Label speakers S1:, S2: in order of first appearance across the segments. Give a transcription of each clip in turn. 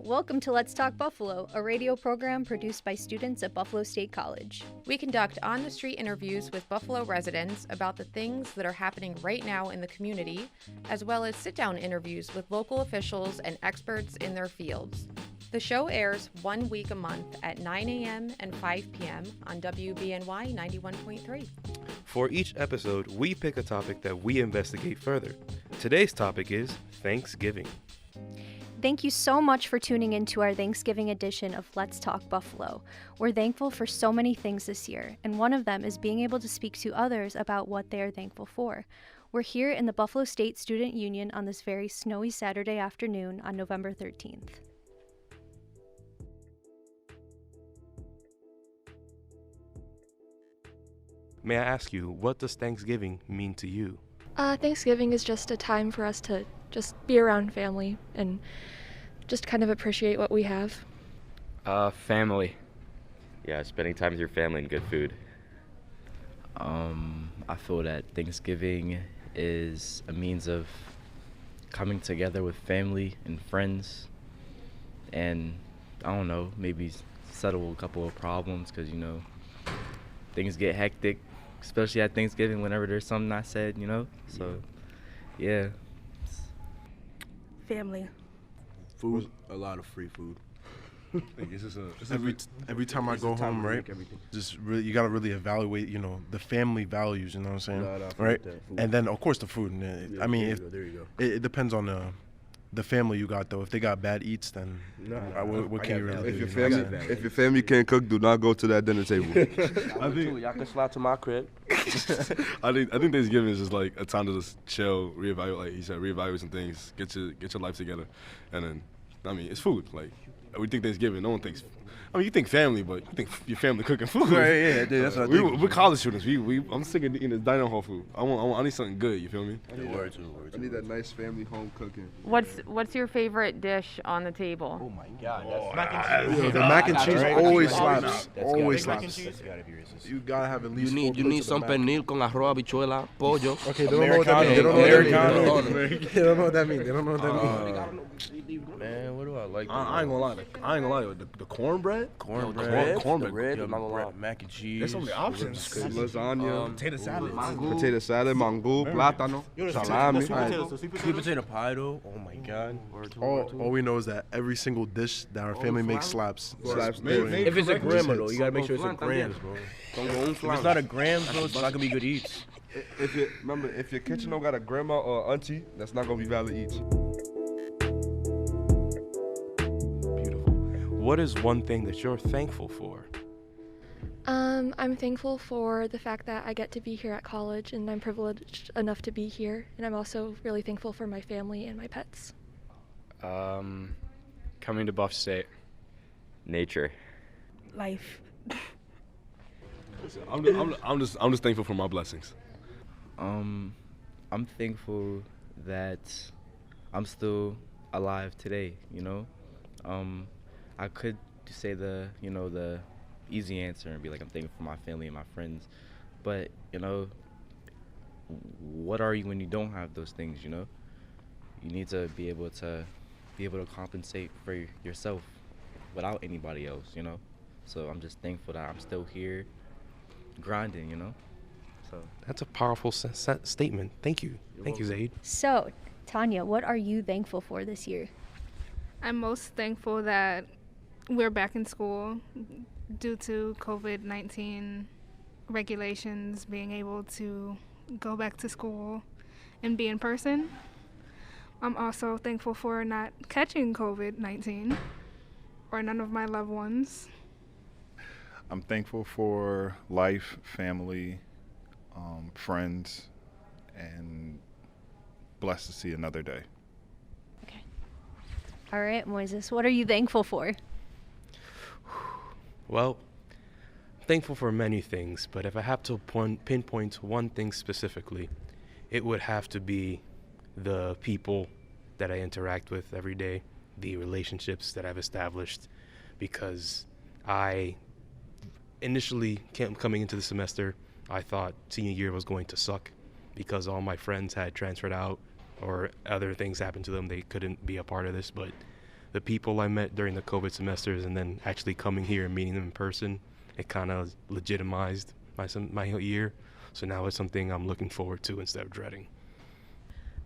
S1: Welcome to Let's Talk Buffalo, a radio program produced by students at Buffalo State College.
S2: We conduct on-the-street interviews with Buffalo residents about the things that are happening right now in the community, as well as sit-down interviews with local officials and experts in their fields. The show airs 1 week a month at 9 a.m. and 5 p.m. on WBNY 91.3.
S3: For each episode, we pick a topic that we investigate further. Today's topic is Thanksgiving.
S1: Thank you so much for tuning in to our Thanksgiving edition of Let's Talk Buffalo. We're thankful for so many things this year, and one of them is being able to speak to others about what they are thankful for. We're here in the Buffalo State Student Union on this very snowy Saturday afternoon on November 13th.
S3: May I ask you, what does Thanksgiving mean to you?
S4: Thanksgiving is just a time for us to just be around family and just kind of appreciate what we have.
S5: Family.
S6: Yeah, spending time with your family and good food.
S7: I feel that Thanksgiving is a means of coming together with family and friends and, I don't know, maybe settle a couple of problems because, you know, things get hectic, especially at Thanksgiving whenever there's something not said, you know? So, yeah.
S8: Family.
S9: Food, a lot of free food.
S10: Like it's just
S9: Every time I go home, right? Just really, you gotta really evaluate, you know, the family values. You know what I'm saying, right? And then of course the food. And I mean,
S10: there you go.
S9: It depends on the family you got though. If they got bad eats, then what can you really do?
S10: If your family can't cook, do not go to that dinner table.
S5: I think y'all can slide to my crib.
S10: I think Thanksgiving is just like a time to just chill, reevaluate. Like you said, reevaluate some things, get your life together, and then I mean it's food. Like we think Thanksgiving, no one thinks. I mean, you think family, but you think your family cooking food.
S9: Right, yeah, dude, that's what I think.
S10: We're college students. I'm sick of eating this dining hall food. I need something good. You feel me?
S9: I need that nice family home cooking.
S2: What's your favorite dish on the table?
S5: Oh my God, that's mac and cheese.
S9: Yeah, the mac and cheese always slaps.
S5: That's
S9: Always
S5: gotta
S9: slaps.
S5: be
S9: You gotta have at least.
S5: You need some pernil con arroz, habichuela, pollo.
S9: Okay, they don't know what that means. They don't know what that means. They don't know what that means.
S7: Man, what do I like?
S10: I ain't gonna lie. The cornbread.
S5: Cornbread.
S7: Mac and cheese.
S10: There's so many options.
S9: Lasagna.
S10: Potato salad.
S9: Potato salad, mango, plátano, salami.
S7: Sweet potato pie though. Oh my God.
S9: All we know is that every single dish that our family makes slaps.
S7: If it's a gram though, you gotta make sure it's a grams, bro. If it's not a gram, bro, it's not gonna be good eats.
S10: If your kitchen don't got a grandma or auntie, that's not gonna be valid eats.
S3: What is one thing that you're thankful for?
S4: I'm thankful for the fact that I get to be here at college and I'm privileged enough to be here. And I'm also really thankful for my family and my pets.
S5: Coming to Buff State.
S6: Nature.
S8: Life.
S10: I'm just thankful for my blessings.
S7: I'm thankful that I'm still alive today, you know? I could say the easy answer and be like, I'm thankful for my family and my friends. But, you know, what are you when you don't have those things, you know? You need to be able to compensate for yourself without anybody else, you know? So I'm just thankful that I'm still here grinding, you know? So
S3: That's a powerful statement. Thank you. Thank you, Zaid.
S1: So, Tanya, what are you thankful for this year?
S11: I'm most thankful that we're back in school due to COVID-19 regulations, being able to go back to school and be in person. I'm also thankful for not catching COVID-19 or none of my loved ones.
S12: I'm thankful for life, family, friends, and blessed to see another day.
S1: Okay. All right, Moises, what are you thankful for?
S3: Well, I'm thankful for many things, but if I have to pinpoint one thing specifically, it would have to be the people that I interact with every day, the relationships that I've established, because I initially coming into the semester, I thought senior year was going to suck because all my friends had transferred out or other things happened to them. They couldn't be a part of this, but the people I met during the COVID semesters and then actually coming here and meeting them in person, it kind of legitimized my year. So now it's something I'm looking forward to instead of dreading.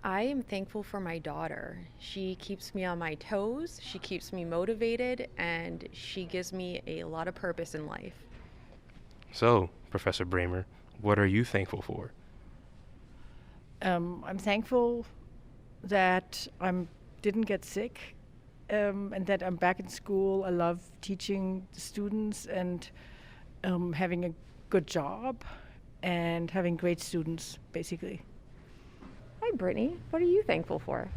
S2: I am thankful for my daughter. She keeps me on my toes, she keeps me motivated, and she gives me a lot of purpose in life.
S3: So, Professor Bramer, what are you thankful for?
S8: I'm thankful that I didn't get sick and that I'm back in school. I love teaching the students and having a good job and having great students, basically.
S2: Hi, Brittany. What are you thankful for?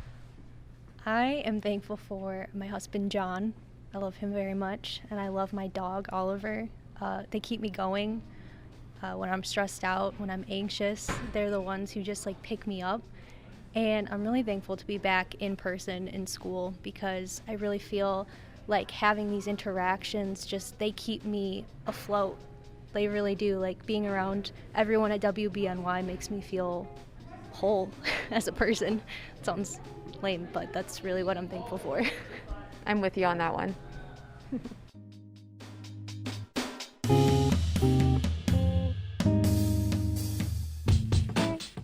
S1: I am thankful for my husband, John. I love him very much. And I love my dog, Oliver. They keep me going. When I'm stressed out, when I'm anxious, they're the ones who just like pick me up. And I'm really thankful to be back in person in school because I really feel like having these interactions, they keep me afloat. They really do. Like being around everyone at WBNY makes me feel whole as a person. It sounds lame, but that's really what I'm thankful for.
S2: I'm with you on that one.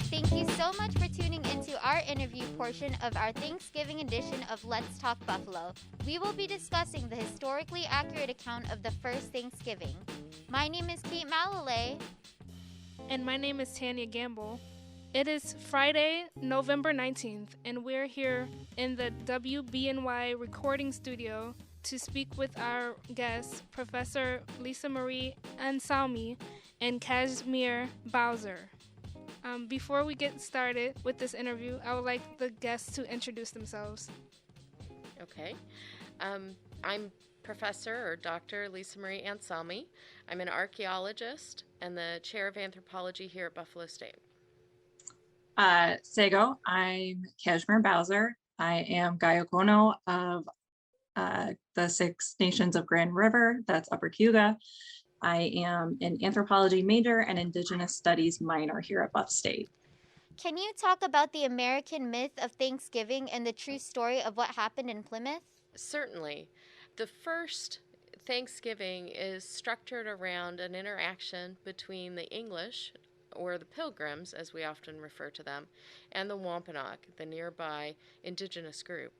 S13: Thank you so much for tuning into our interview portion of our Thanksgiving edition of Let's Talk Buffalo. We will be discussing the historically accurate account of the first Thanksgiving. My name is Cait Malilay.
S11: And my name is Tanya Gamble. It is Friday, November 19th, and we're here in the WBNY recording studio to speak with our guests, Professor Lisa Marie Anselmi and Kashmir Bowser. Before we get started with this interview, I would like the guests to introduce themselves.
S14: Okay. I'm Professor or Dr. Lisa Marie Anselmi. I'm an archaeologist and the chair of anthropology here at Buffalo State.
S15: Sego, I'm Kashmir Bowser. I am Gayokono of the Six Nations of Grand River, that's Upper Cayuga. I am an anthropology major and Indigenous studies minor here at Buff State.
S13: Can you talk about the American myth of Thanksgiving and the true story of what happened in Plymouth?
S14: Certainly. The first Thanksgiving is structured around an interaction between the English, or the Pilgrims, as we often refer to them, and the Wampanoag, the nearby indigenous group.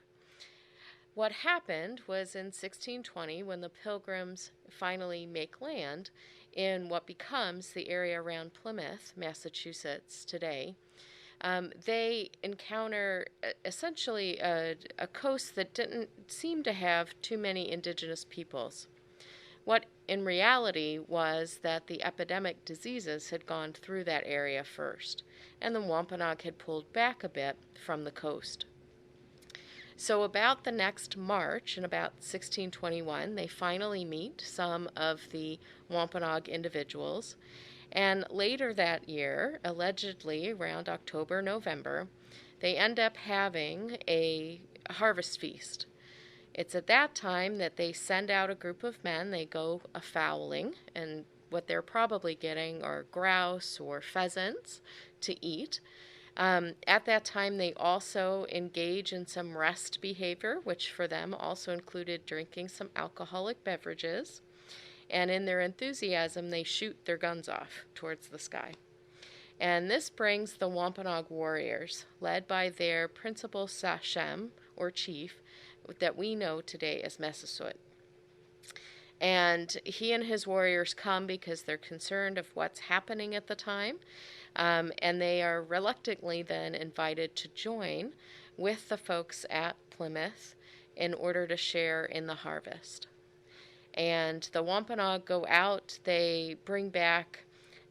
S14: What happened was in 1620, when the Pilgrims finally make land in what becomes the area around Plymouth, Massachusetts today, they encounter essentially a coast that didn't seem to have too many indigenous peoples. What in reality was that the epidemic diseases had gone through that area first, and the Wampanoag had pulled back a bit from the coast. So about the next March, in about 1621, they finally meet some of the Wampanoag individuals, and later that year, allegedly around October, November, they end up having a harvest feast. It's at that time that they send out a group of men, they go a-fowling, and what they're probably getting are grouse or pheasants to eat. At that time, they also engage in some rest behavior, which for them also included drinking some alcoholic beverages. And in their enthusiasm, they shoot their guns off towards the sky. And this brings the Wampanoag warriors, led by their principal sachem, or chief, that we know today as Massasoit. And he and his warriors come because they're concerned of what's happening at the time, and they are reluctantly then invited to join with the folks at Plymouth in order to share in the harvest. And the Wampanoag go out, they bring back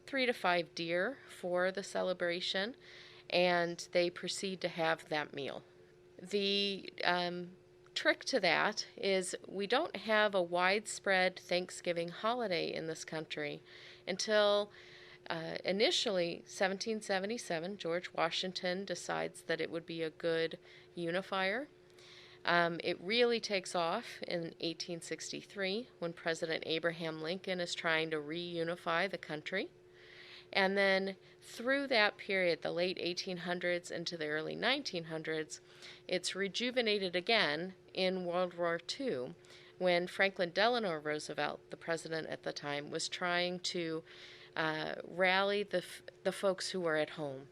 S14: 3 to 5 deer for the celebration, and they proceed to have that meal. The trick to that is we don't have a widespread Thanksgiving holiday in this country until initially 1777. George Washington decides that it would be a good unifier. It really takes off in 1863 when President Abraham Lincoln is trying to reunify the country. And then through that period, the late 1800s into the early 1900s, it's rejuvenated again in World War II, when Franklin Delano Roosevelt, the president at the time, was trying to rally the folks who were at home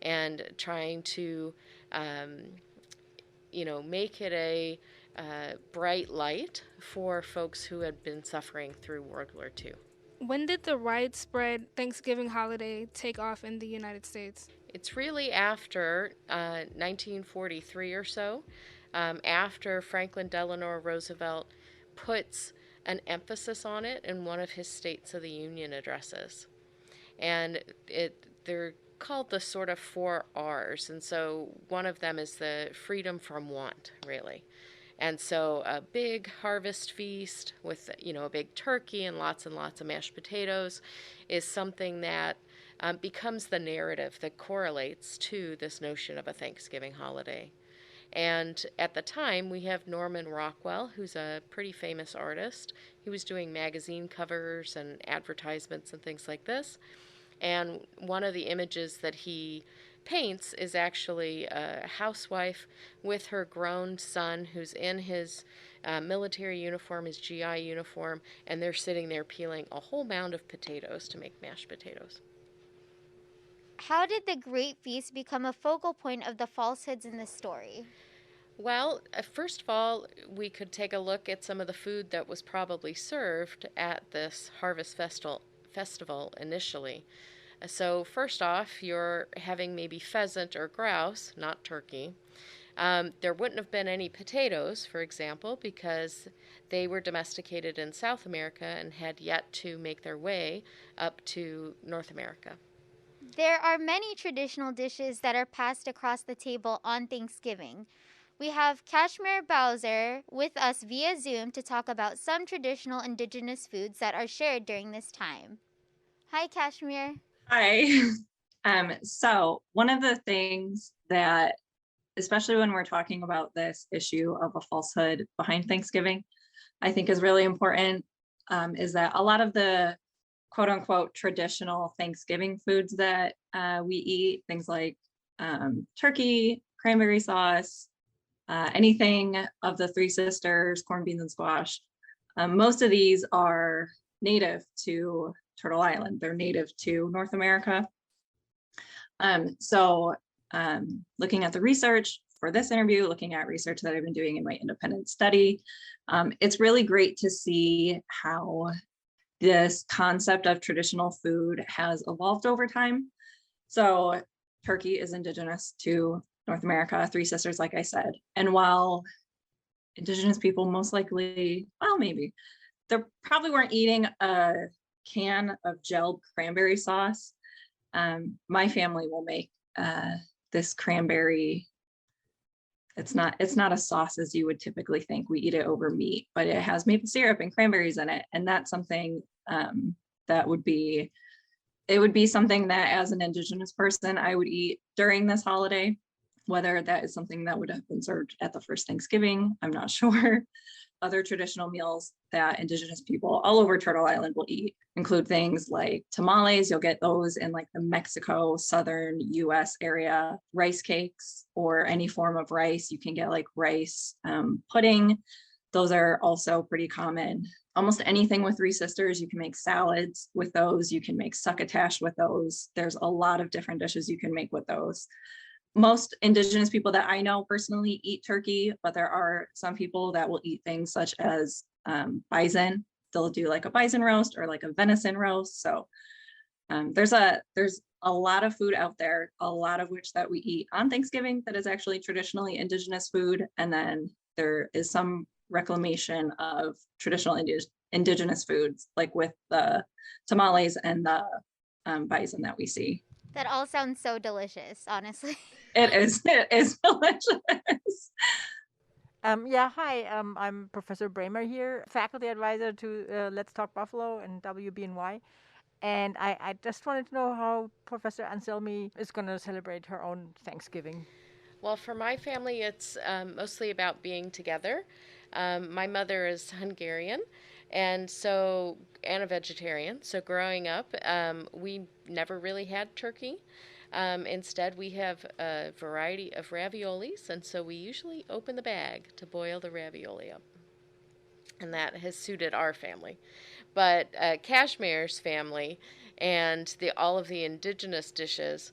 S14: and trying to, make it a bright light for folks who had been suffering through World War II.
S11: When did the widespread Thanksgiving holiday take off in the United States?
S14: It's really after 1943 or so, after Franklin Delano Roosevelt puts an emphasis on it in one of his States of the Union addresses. And they're called the sort of 4 R's. And so one of them is the freedom from want, really. And so a big harvest feast with, a big turkey and lots of mashed potatoes is something that becomes the narrative that correlates to this notion of a Thanksgiving holiday. And at the time, we have Norman Rockwell, who's a pretty famous artist. He was doing magazine covers and advertisements and things like this. And one of the images that he paints is actually a housewife with her grown son who's in his military uniform, his GI uniform, and they're sitting there peeling a whole mound of potatoes to make mashed potatoes.
S13: How did the Great Feast become a focal point of the falsehoods in this story?
S14: Well, first of all, we could take a look at some of the food that was probably served at this harvest festival initially. So first off, you're having maybe pheasant or grouse, not turkey. There wouldn't have been any potatoes, for example, because they were domesticated in South America and had yet to make their way up to North America.
S13: There are many traditional dishes that are passed across the table on Thanksgiving. We have Kashmir Bowser with us via Zoom to talk about some traditional Indigenous foods that are shared during this time. Hi, Kashmir.
S15: Hi. So one of the things that, especially when we're talking about this issue of a falsehood behind Thanksgiving, I think is really important, is that a lot of the quote unquote traditional Thanksgiving foods that we eat, things like turkey, cranberry sauce, anything of the Three Sisters, corned beans and squash, most of these are native to Turtle Island. They're native to North America. So looking at the research for this interview, looking at research that I've been doing in my independent study, it's really great to see how this concept of traditional food has evolved over time. So turkey is indigenous to North America, Three Sisters, like I said. And while indigenous people most likely, well, maybe, they probably weren't eating a can of gelled cranberry sauce. My family will make this cranberry. It's not a sauce as you would typically think. We eat it over meat, but it has maple syrup and cranberries in it. And that's something that would be something that as an indigenous person, I would eat during this holiday. Whether that is something that would have been served at the first Thanksgiving, I'm not sure. Other traditional meals that indigenous people all over Turtle Island will eat include things like tamales. You'll get those in like the Mexico, southern US area, rice cakes or any form of rice. You can get like rice pudding. Those are also pretty common. Almost anything with Three Sisters, you can make salads with those. You can make succotash with those. There's a lot of different dishes you can make with those. Most indigenous people that I know personally eat turkey, but there are some people that will eat things such as bison. They'll do like a bison roast or like a venison roast. So there's a lot of food out there, a lot of which that we eat on Thanksgiving that is actually traditionally indigenous food. And then there is some reclamation of traditional indigenous foods, like with the tamales and the bison that we see.
S13: That all sounds so delicious, honestly.
S15: It is delicious.
S8: Hi, I'm Professor Bramer here, faculty advisor to Let's Talk Buffalo and WBNY. And I just wanted to know how Professor Anselmi is going to celebrate her own Thanksgiving.
S14: Well, for my family, it's mostly about being together. My mother is Hungarian, and a vegetarian. So growing up, we never really had turkey. Instead, we have a variety of raviolis, and so we usually open the bag to boil the ravioli up. And that has suited our family. But Kashmir's family and all of the indigenous dishes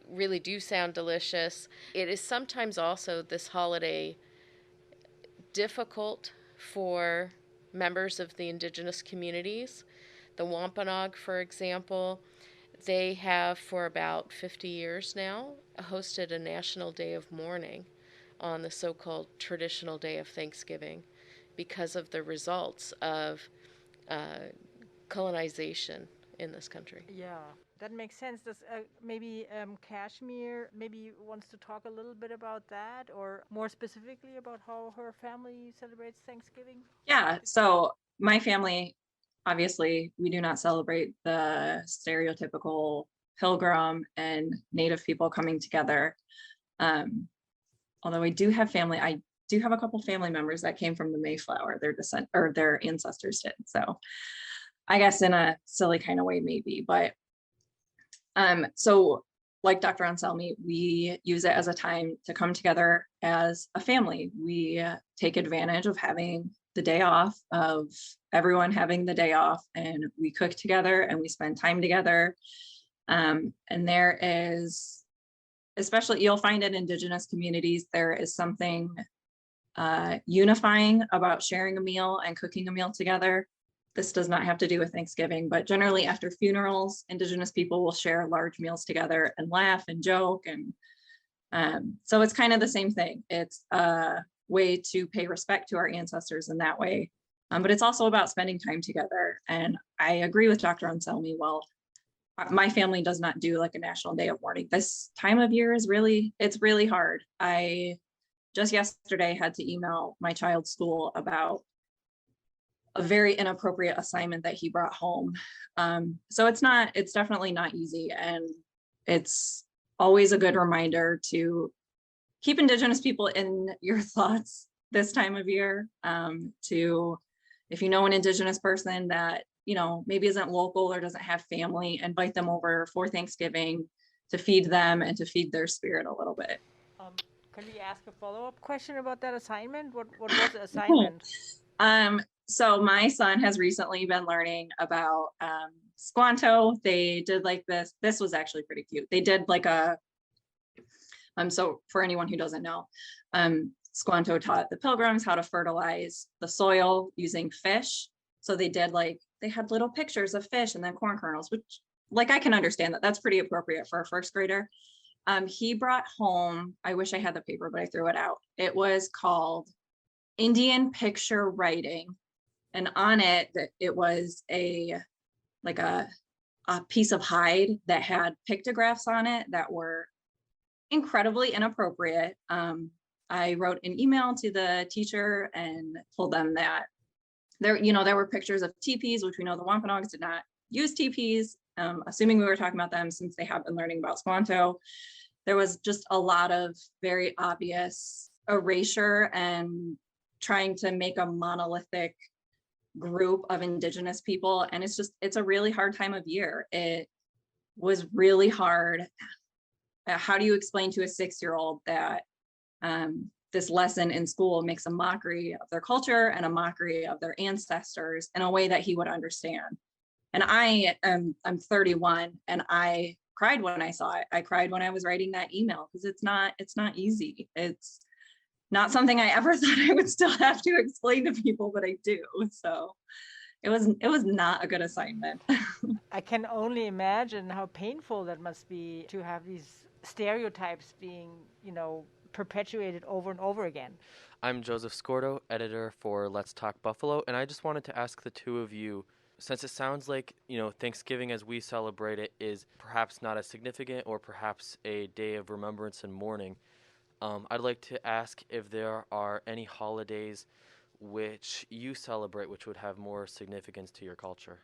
S14: really do sound delicious. It is sometimes also this holiday difficult for members of the indigenous communities. The Wampanoag, for example, they have for about 50 years now hosted a National Day of Mourning on the so-called traditional day of Thanksgiving because of the results of colonization in this country.
S8: Yeah, that makes sense. Does maybe Kashmir maybe wants to talk a little bit about that, or more specifically about how her family celebrates Thanksgiving?
S15: Yeah, so my family, obviously, we do not celebrate the stereotypical Pilgrim and Native people coming together. Although I do have family, I do have a couple family members that came from the Mayflower, their ancestors did. So I guess in a silly kind of way, maybe, but so like Dr. Anselmi, we use it as a time to come together as a family. We take advantage of having the day off, of everyone having the day off, and we cook together and we spend time together. And there is, especially you'll find in Indigenous communities, there is something unifying about sharing a meal and cooking a meal together. This does not have to do with Thanksgiving, but generally after funerals, Indigenous people will share large meals together and laugh and joke. And so it's kind of the same thing. It's a way to pay respect to our ancestors in that way. But it's also about spending time together. And I agree with Dr. Anselmi. Well, my family does not do like a National Day of Mourning. This time of year is it's really hard. I just yesterday had to email my child's school about a very inappropriate assignment that he brought home. So it's definitely not easy. And it's always a good reminder to keep Indigenous people in your thoughts this time of year. If you know an Indigenous person that, maybe isn't local or doesn't have family, invite them over for Thanksgiving to feed them and to feed their spirit a little bit.
S8: Can we ask a follow-up question about that assignment? What was the assignment?
S15: So my son has recently been learning about Squanto. They did like this was actually pretty cute. They did like so for anyone who doesn't know, Squanto taught the Pilgrims how to fertilize the soil using fish. So they had little pictures of fish and then corn kernels, which I can understand that's pretty appropriate for a first grader. He brought home, I wish I had the paper, but I threw it out. It was called Indian Picture Writing. And on it, it was a piece of hide that had pictographs on it that were incredibly inappropriate. I wrote an email to the teacher and told them that there were pictures of teepees, which we know the Wampanoags did not use teepees, assuming we were talking about them since they have been learning about Squanto. There was just a lot of very obvious erasure and trying to make a monolithic group of Indigenous people. And it's a really hard time of year. It was really hard. How do you explain to a 6-year-old that this lesson in school makes a mockery of their culture and a mockery of their ancestors in a way that he would understand? And I'm 31 and I cried when I saw it. I cried when I was writing that email because it's not easy. It's not something I ever thought I would still have to explain to people, but I do. So it was not a good assignment.
S8: I can only imagine how painful that must be to have these stereotypes being, perpetuated over and over again.
S16: I'm Joseph Scordo, editor for Let's Talk Buffalo, and I just wanted to ask the two of you, since it sounds like, Thanksgiving as we celebrate it is perhaps not as significant or perhaps a day of remembrance and mourning, I'd like to ask if there are any holidays which you celebrate which would have more significance to your culture.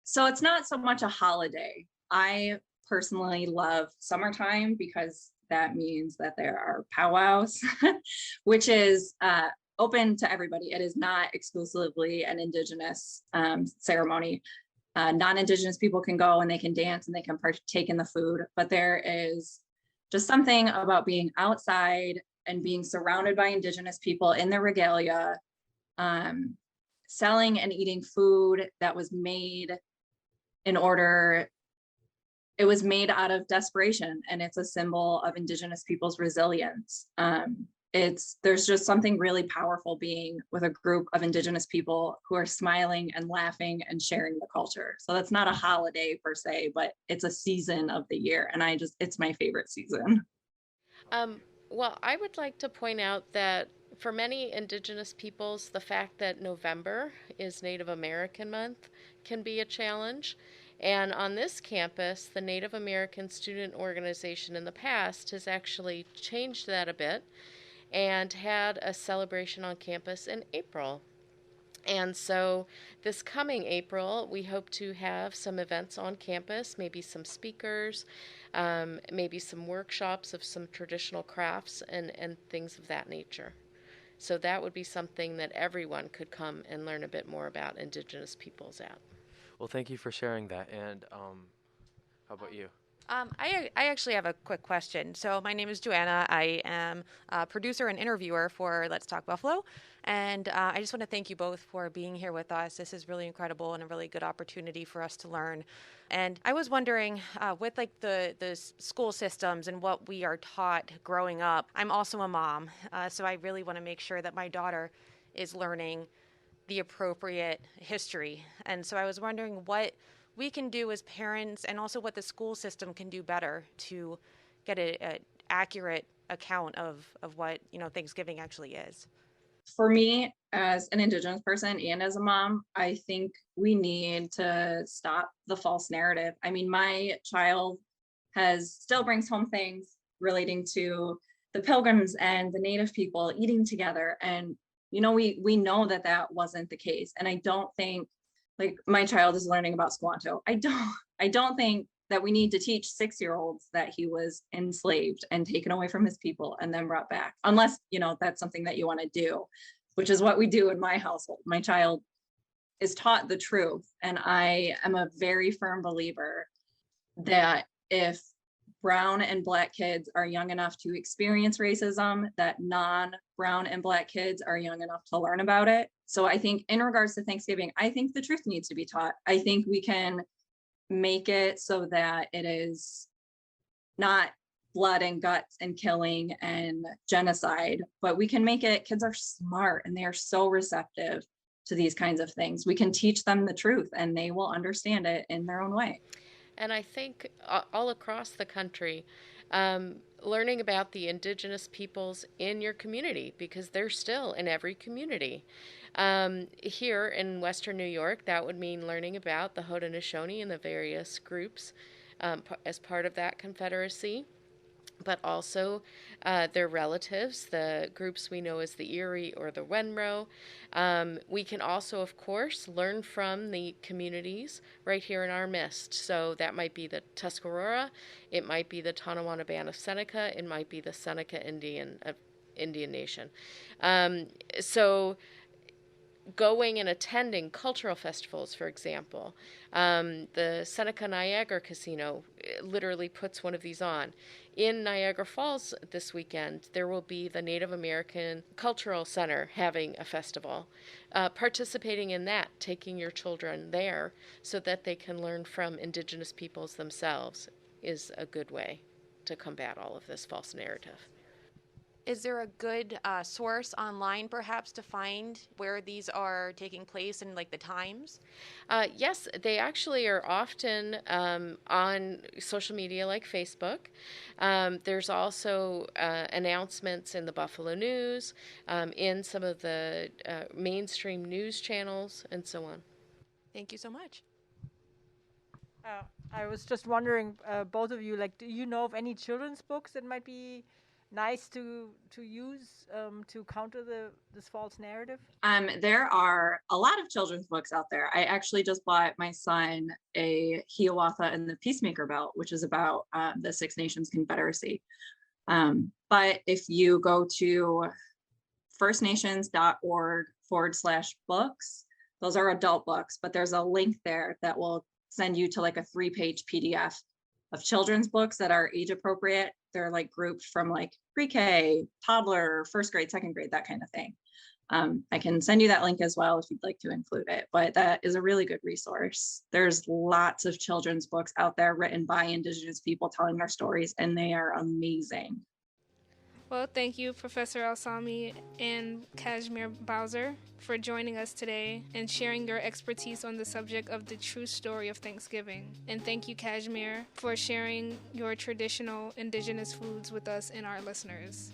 S15: So it's not so much a holiday. I personally love summertime because that means that there are powwows, which is open to everybody. It is not exclusively an Indigenous ceremony. Non-Indigenous people can go and they can dance and they can partake in the food, but there is just something about being outside and being surrounded by Indigenous people in their regalia, selling and eating food that was made it was made out of desperation, and it's a symbol of Indigenous people's resilience. There's just something really powerful being with a group of Indigenous people who are smiling and laughing and sharing the culture. So that's not a holiday per se, but it's a season of the year. And it's my favorite season.
S14: Well, I would like to point out that for many Indigenous peoples, the fact that November is Native American Month can be a challenge. And on this campus, the Native American Student Organization in the past has actually changed that a bit and had a celebration on campus in April. And so this coming April, we hope to have some events on campus, maybe some speakers, maybe some workshops of some traditional crafts and things of that nature. So that would be something that everyone could come and learn a bit more about Indigenous peoples at.
S16: Well, thank you for sharing that. And how about you?
S17: I actually have a quick question. So my name is Joana. I am a producer and interviewer for Let's Talk Buffalo. And I just want to thank you both for being here with us. This is really incredible and a really good opportunity for us to learn. And I was wondering, with like the school systems and what we are taught growing up, I'm also a mom. So I really want to make sure that my daughter is learning the appropriate history. And so I was wondering what we can do as parents and also what the school system can do better to get an accurate account of what, Thanksgiving actually is.
S15: For me, as an Indigenous person and as a mom, I think we need to stop the false narrative. I mean, my child still brings home things relating to the Pilgrims and the Native people eating together. And, we know that wasn't the case. And I don't think, like, my child is learning about Squanto. I don't think that we need to teach 6-year-olds that he was enslaved and taken away from his people and then brought back, unless, that's something that you want to do, which is what we do in my household. My child is taught the truth. And I am a very firm believer that if brown and Black kids are young enough to experience racism, that non-brown and Black kids are young enough to learn about it. So I think in regards to Thanksgiving, I think the truth needs to be taught. I think we can make it so that it is not blood and guts and killing and genocide, but we can make it, kids are smart and they are so receptive to these kinds of things. We can teach them the truth and they will understand it in their own way.
S14: And I think all across the country, learning about the Indigenous peoples in your community, because they're still in every community. Here in Western New York, that would mean learning about the Haudenosaunee and the various groups as part of that confederacy, but also their relatives, the groups we know as the Erie or the Wenro. We can also, of course, learn from the communities right here in our midst. So that might be the Tuscarora, it might be the Tonawanda Band of Seneca, it might be the Seneca Indian Nation. So going and attending cultural festivals, for example. The Seneca Niagara Casino literally puts one of these on. In Niagara Falls this weekend, there will be the Native American Cultural Center having a festival. Participating in that, taking your children there so that they can learn from Indigenous peoples themselves is a good way to combat all of this false narrative.
S17: Is there a good source online, perhaps, to find where these are taking place and like the times?
S14: Yes, they actually are often on social media like Facebook. There's also announcements in the Buffalo News, in some of the mainstream news channels, and so on.
S17: Thank you so much.
S8: I was just wondering, both of you, do you know of any children's books that might be nice to use to counter this false narrative?
S15: There are a lot of children's books out there. I actually just bought my son a Hiawatha and the Peacemaker Belt, which is about the Six Nations Confederacy. But if you go to firstnations.org/books. Those are adult books, but there's a link there that will send you to like a 3-page PDF of children's books that are age appropriate. They're like grouped from like pre-K, toddler, first grade, second grade, that kind of thing. I can send you that link as well if you'd like to include it, but that is a really good resource. There's lots of children's books out there written by Indigenous people telling their stories, and they are amazing.
S11: Well, thank you, Professor Anselmi and Kashmir Bowser, for joining us today and sharing your expertise on the subject of the true story of Thanksgiving. And thank you, Kashmir, for sharing your traditional Indigenous foods with us and our listeners.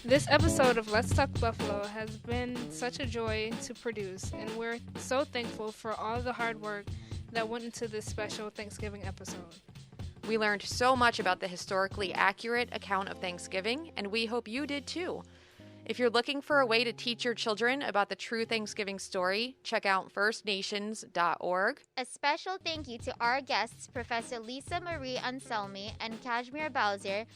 S11: This episode of Let's Talk Buffalo has been such a joy to produce, and we're so thankful for all the hard work that went into this special Thanksgiving episode.
S17: We learned so much about the historically accurate account of Thanksgiving, and we hope you did too. If you're looking for a way to teach your children about the true Thanksgiving story, check out firstnations.org.
S13: A special thank you to our guests, Professor Lisa Marie Anselmi and Kashmir Bowser,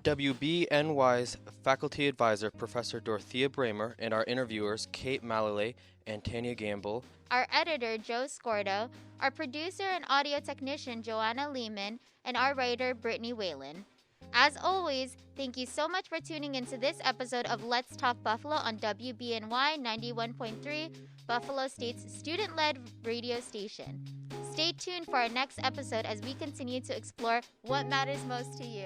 S16: WBNY's faculty advisor, Professor Dorothea Bramer, and our interviewers, Cait, Malilay, and Tanya Gamble,
S13: our editor, Joe Scordo, our producer and audio technician, Joana Leamon, and our writer, Brittany Whalen. As always, thank you so much for tuning into this episode of Let's Talk Buffalo on WBNY 91.3, Buffalo State's student-led radio station. Stay tuned for our next episode as we continue to explore what matters most to you.